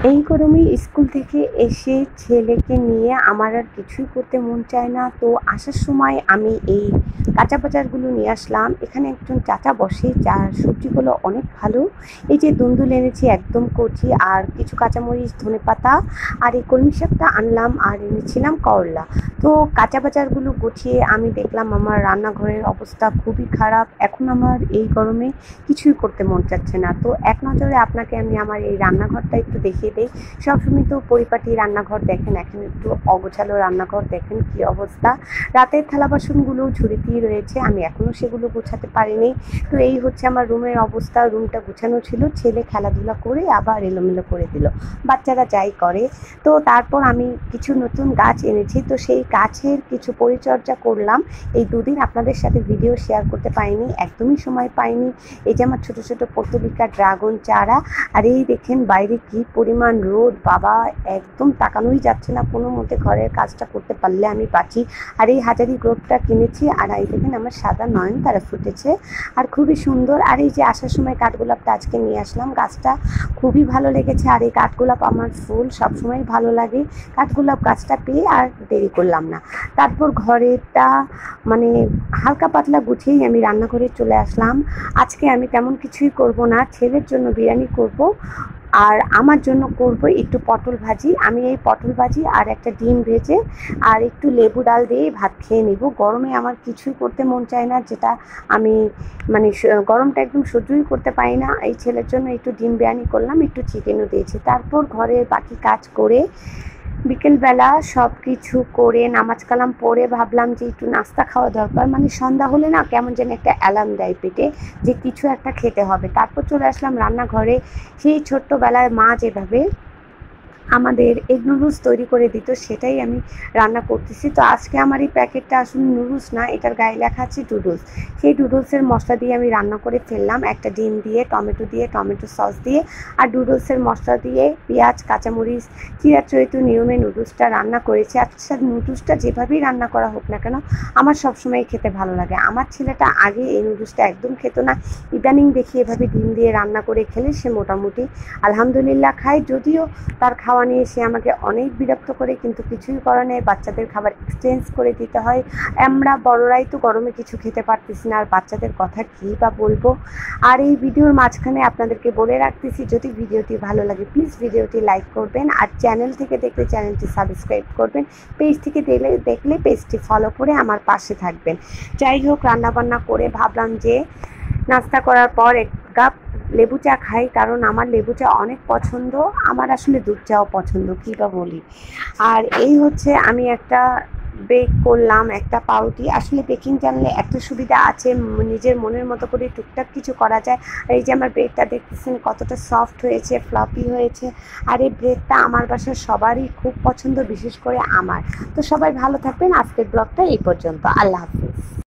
এই গরমে স্কুল থেকে এসে ছেলেকে নিয়ে আমার আর কিছুই করতে মন চায় না। তো আসার সময় আমি এই কাঁচা বাজারগুলো নিয়ে আসলাম। এখানে একজন চাচা বসে, যার সবজিগুলো অনেক ভালো। এই যে দুন্দুল এনেছি একদম কচি, আর কিছু কাঁচামরিচ, ধনেপাতা, আর এই কলমি শাকটা আনলাম, আর এনেছিলাম করলা। তো কাঁচা বাজারগুলো গুছিয়ে আমি দেখলাম আমার রান্নাঘরের অবস্থা খুবই খারাপ। এখন আমার এই গরমে কিছুই করতে মন চাচ্ছে না। তো এক নজরে আপনাকে আমি আমার এই রান্নাঘরটা একটু দেখিয়ে দিই। সবসময় তো পরিপাটি রান্নাঘর দেখেন, এখন একটু অগোছালো রান্নাঘর দেখেন কি অবস্থা। রাতের থালা বাসনগুলো ঝুড়িতেই রয়েছে, আমি এখনও সেগুলো গোছাতে পারিনি। তো এই হচ্ছে আমার রুমের অবস্থা। রুমটা গুছানো ছিল, ছেলে খেলাধুলা করে আবার এলোমেলো করে দিল, বাচ্চারা যাই করে। তো তারপর আমি কিছু নতুন গাছ এনেছি, তো সেই গাছের কিছু পরিচর্যা করলাম। এই দুদিন আপনাদের সাথে ভিডিও শেয়ার করতে পারিনি, একদমই সময় পাইনি। এই যে আমার ছোট ছোট পর্তুলিকা ড্রাগন চারা, আর এই দেখেন বাইরে কি পরিমাণ রোদ, বাবা একদম তাকানোই যাচ্ছে না। কোনো মতে ঘরের কাজটা করতে পারলে আমি বাঁচি। আর এই হাজারি গ্রোভটা কিনেছি, আর এই দেখেন আমার সাদা নয়নতারা ফুটেছে, আর খুবই সুন্দর। আর এই যে আসার সময় কাঠগোলাপটা আজকে নিয়ে আসলাম, গাছটা খুবই ভালো লেগেছে। আর এই কাঠগোলাপ আমার ফুল সবসময় ভালো লাগে। কাঠগোলাপ গাছটা পেয়ে আর দেরি করলাম না। তারপর ঘরেটা মানে হালকা পাতলা গুছিয়েই আমি রান্নাঘরে চলে আসলাম। আজকে আমি তেমন কিছুই করব না, ছেলের জন্য বিরিয়ানি করব, আর আমার জন্য করব একটু পটল ভাজি। আমি এই পটল ভাজি আর একটা ডিম ভেজে আর একটু লেবু ডাল দিয়ে ভাত খেয়ে নেব। গরমে আমার কিছুই করতে মন চায় না, যেটা আমি মানে গরমটা একদম সহ্যই করতে পারি না। এই ছেলের জন্য একটু ডিম বিরিয়ানি করলাম, একটু চিকেনও দিয়েছি। তারপর ঘরের বাকি কাজ করে বিকেলবেলা সব কিছু করে নামাজ কালাম পড়ে ভাবলাম যে একটু নাস্তা খাওয়া দরকার। মানে সন্ধ্যা হলে না কেমন যেন একটা অ্যালার্ম দেয় পেটে যে কিছু একটা খেতে হবে। তারপর চলে আসলাম রান্নাঘরে। সেই ছোট্টবেলায় মা যেভাবে আমাদের এগ নুডলস তৈরি করে দিত, সেটাই আমি রান্না করতেছি। তো আজকে আমার এই প্যাকেটটা আসলে নুডলস না, এটার গায়ে লেখা আছে ডুডলস। সেই ডুডলসের মশলা দিয়ে আমি রান্না করে ফেললাম, একটা ডিম দিয়ে, টমেটো দিয়ে, টমেটো সস দিয়ে, আর ডুডলসের মশলা দিয়ে পেঁয়াজ কাঁচামরিচ চিরাচরিত নিয়মে নুডলসটা রান্না করেছি। আচ্ছা, নুডলসটা যেভাবেই রান্না করা হোক না কেন আমার সবসময় খেতে ভালো লাগে। আমার ছেলেটা আগে এই নুডলসটা একদম খেত না, ইদানিং দেখি এভাবে ডিম দিয়ে রান্না করে খেলে সে মোটামুটি আলহামদুলিল্লাহ খায়। যদিও তার খাওয়া নিয়ে সে আমাকে অনেক বিরক্ত করে, কিন্তু কিছুই করার নেই, বাচ্চাদের খাবার এক্সচেঞ্জ করে দিতে হয়। আমরা বড়রাই তো গরমে কিছু খেতে পারতেছি না, আর বাচ্চাদের কথা কী বা বলবো। আর এই ভিডিওর মাঝখানে আপনাদেরকে বলে রাখতেছি, যদি ভিডিওটি ভালো লাগে প্লিজ ভিডিওটি লাইক করবেন, আর চ্যানেল থেকে দেখলে চ্যানেলটি সাবস্ক্রাইব করবেন, পেজ থেকে দেখলে পেজটি ফলো করে আমার পাশে থাকবেন। যাই হোক, রান্নাবান্না করে ভাবলাম যে নাস্তা করার পর এক কাপ লেবু চা খাই, কারণ আমার লেবু চা অনেক পছন্দ। আমার আসলে দুধ চাও পছন্দ, কী বা বলি। আর এই হচ্ছে আমি একটা বেক করলাম, একটা পাউরুটি। আসলে বেকিং জানলে একটা সুবিধা আছে, নিজের মনের মতো করে টুকটাক কিছু করা যায়। আর এই যে আমার ব্রেডটা দেখতেছেন কতটা সফট হয়েছে, ফ্লাফি হয়েছে। আর এই ব্রেডটা আমার বাসার সবারই খুব পছন্দ, বিশেষ করে আমার। তো সবাই ভালো থাকবেন। আজকের ব্লগটা এই পর্যন্ত। আল্লাহ হাফিজ।